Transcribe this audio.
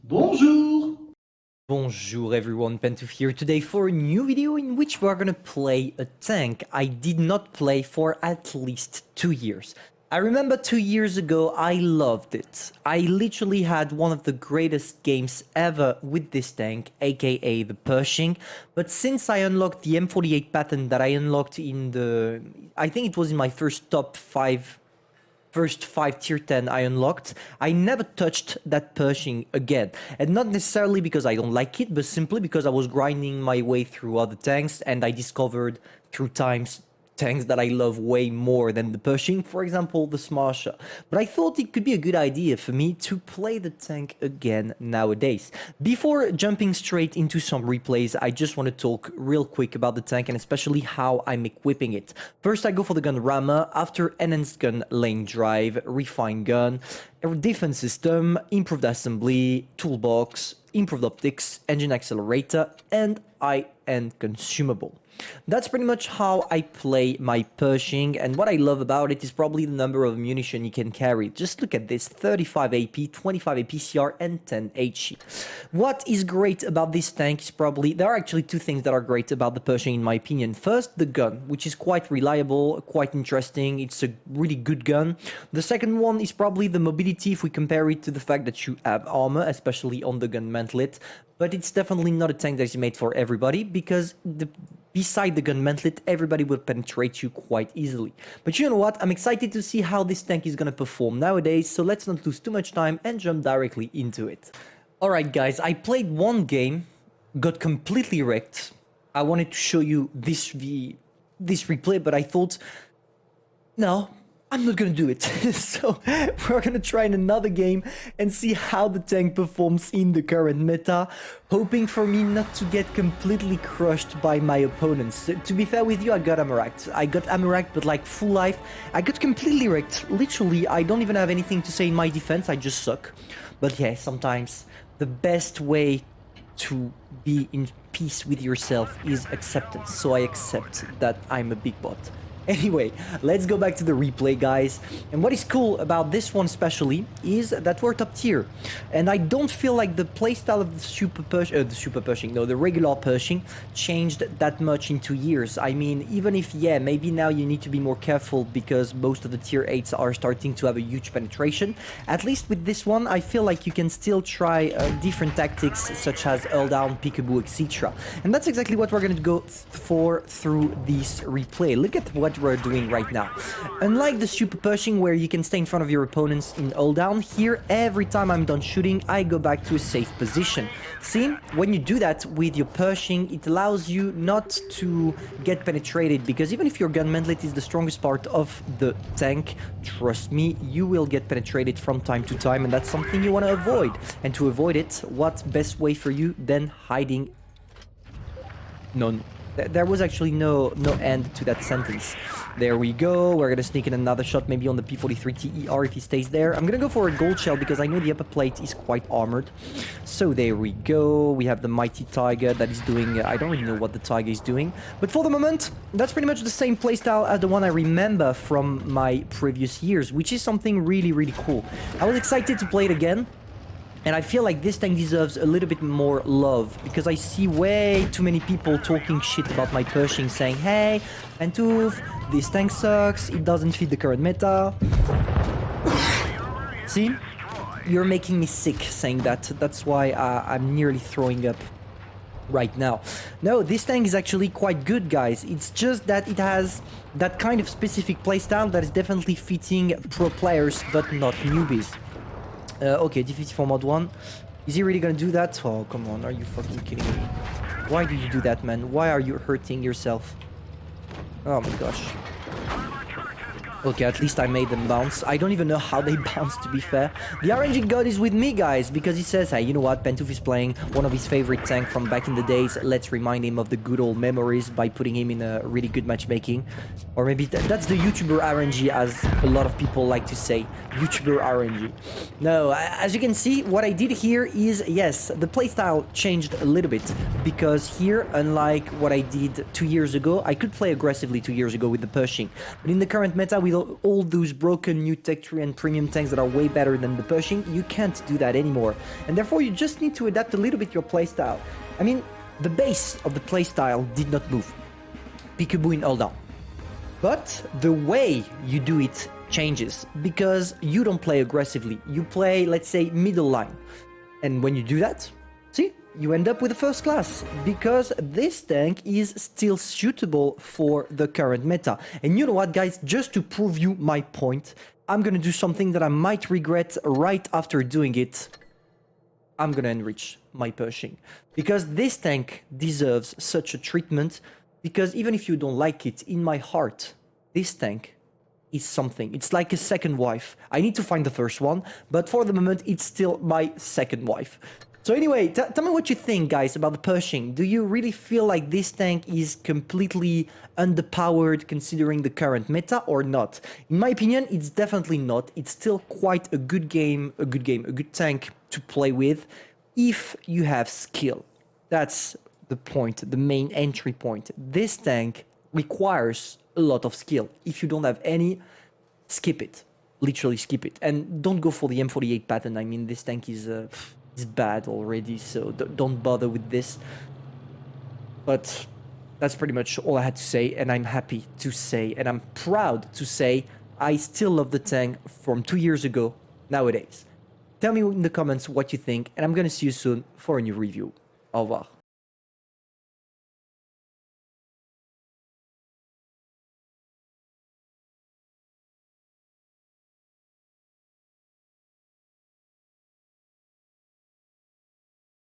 Bonjour! Bonjour everyone, Pantoufleee here today for a new video in which we are gonna play a tank I did not play for at least 2 years. I remember 2 years ago I loved it. I literally had one of the greatest games ever with this tank, aka the Pershing, but since I unlocked the M48 pattern that I unlocked in the... I think it was in my first first 5 tier 10 I unlocked, I never touched that Pershing again. And not necessarily because I don't like it, but simply because I was grinding my way through other tanks and I discovered through times tanks that I love way more than the Pershing, for example the Smasher. But I thought it could be a good idea for me to play the tank again nowadays. Before jumping straight into some replays, I just want to talk real quick about the tank and especially how I'm equipping it. First I go for the gun rammer, after enhanced gun lane drive, refined gun, defense system, improved assembly, toolbox, improved optics, engine accelerator, and high-end consumable. That's pretty much how I play my Pershing, and what I love about it is probably the number of ammunition you can carry. Just look at this, 35 AP, 25 APCR, and 10 HE. What is great about this tank is probably... There are actually two things that are great about the Pershing in my opinion. First, the gun, which is quite reliable, quite interesting, it's a really good gun. The second one is probably the mobility if we compare it to the fact that you have armor, especially on the gun mantlet. But it's definitely not a tank that is made for everybody, because beside the gun mantlet, everybody will penetrate you quite easily. But you know what? I'm excited to see how this tank is gonna perform nowadays, so let's not lose too much time and jump directly into it. Alright guys, I played one game, got completely wrecked. I wanted to show you this replay, but I thought, no, I'm not gonna do it. So we're gonna try in another game and see how the tank performs in the current meta, hoping for me not to get completely crushed by my opponents. To be fair with you, I got Amuract, but like full life, I got completely wrecked. Literally, I don't even have anything to say in my defense, I just suck. But yeah, sometimes the best way to be in peace with yourself is acceptance. So I accept that I'm a big bot. Anyway, let's go back to the replay, guys. And what is cool about this one especially is that we're top tier. And I don't feel like the playstyle of the regular Pershing changed that much in 2 years. I mean, even if, yeah, maybe now you need to be more careful because most of the tier 8s are starting to have a huge penetration. At least with this one, I feel like you can still try different tactics such as earl down, peekaboo, etc. And that's exactly what we're going to go for through this replay. Look at what we're doing right now. Unlike the super Pershing where you can stay in front of your opponents in hold down, here every time I'm done shooting I go back to a safe position. See, when you do that with your Pershing, it allows you not to get penetrated, because even if your gun mantlet is the strongest part of the tank, trust me, you will get penetrated from time to time, and that's something you want to avoid. And to avoid it, what best way for you than hiding? No. There was actually no end to that sentence. There we go. We're gonna sneak in another shot, maybe on the P43 TER if he stays there. I'm gonna go for a gold shell because I know the upper plate is quite armored. So there we go. We have the mighty Tiger that is doing... I don't really know what the Tiger is doing. But for the moment, that's pretty much the same playstyle as the one I remember from my previous years, which is something really, really cool. I was excited to play it again. And I feel like this tank deserves a little bit more love, because I see way too many people talking shit about my Pershing, saying, hey, Pantouf, this tank sucks, it doesn't fit the current meta. See? You're making me sick saying that. That's why I'm nearly throwing up right now. No, this tank is actually quite good, guys. It's just that it has that kind of specific playstyle that is definitely fitting pro players, but not newbies. Okay, D54 mod 1. Is he really gonna do that? Oh, come on, are you fucking kidding me? Why do you do that, man? Why are you hurting yourself? Oh my gosh. Okay, at least I made them bounce. I don't even know how they bounce, to be fair. The RNG god is with me, guys, because he says, hey, you know what, Pantouf is playing one of his favorite tanks from back in the days. Let's remind him of the good old memories by putting him in a really good matchmaking. Or maybe that's the YouTuber RNG, as a lot of people like to say. YouTuber RNG. No, as you can see, what I did here is, yes, the playstyle changed a little bit. Because here, unlike what I did 2 years ago, I could play aggressively 2 years ago with the Pershing. But in the current meta, with all those broken new Tech 3 and premium tanks that are way better than the Pershing, you can't do that anymore. And therefore, you just need to adapt a little bit your playstyle. I mean, the base of the playstyle did not move. Peekaboo in all down. But the way you do it changes because you don't play aggressively. You play, let's say, middle line. And when you do that, see, you end up with a first class because this tank is still suitable for the current meta. And you know what, guys, just to prove you my point, I'm gonna do something that I might regret right after doing it. I'm gonna enrich my Pershing because this tank deserves such a treatment. Because even if you don't like it, in my heart, this tank is something. It's like a second wife. I need to find the first one, but for the moment, it's still my second wife. So anyway, tell me what you think, guys, about the Pershing. Do you really feel like this tank is completely underpowered considering the current meta or not? In my opinion, it's definitely not. It's still quite a good good tank to play with if you have skill. That's the point, the main entry point. This tank requires a lot of skill. If you don't have any, skip it. Literally skip it. And don't go for the M48 pattern. I mean, this tank is bad already, so don't bother with this. But that's pretty much all I had to say, and I'm happy to say, and I'm proud to say, I still love the tank from 2 years ago nowadays. Tell me in the comments what you think, and I'm gonna see you soon for a new review. Au revoir.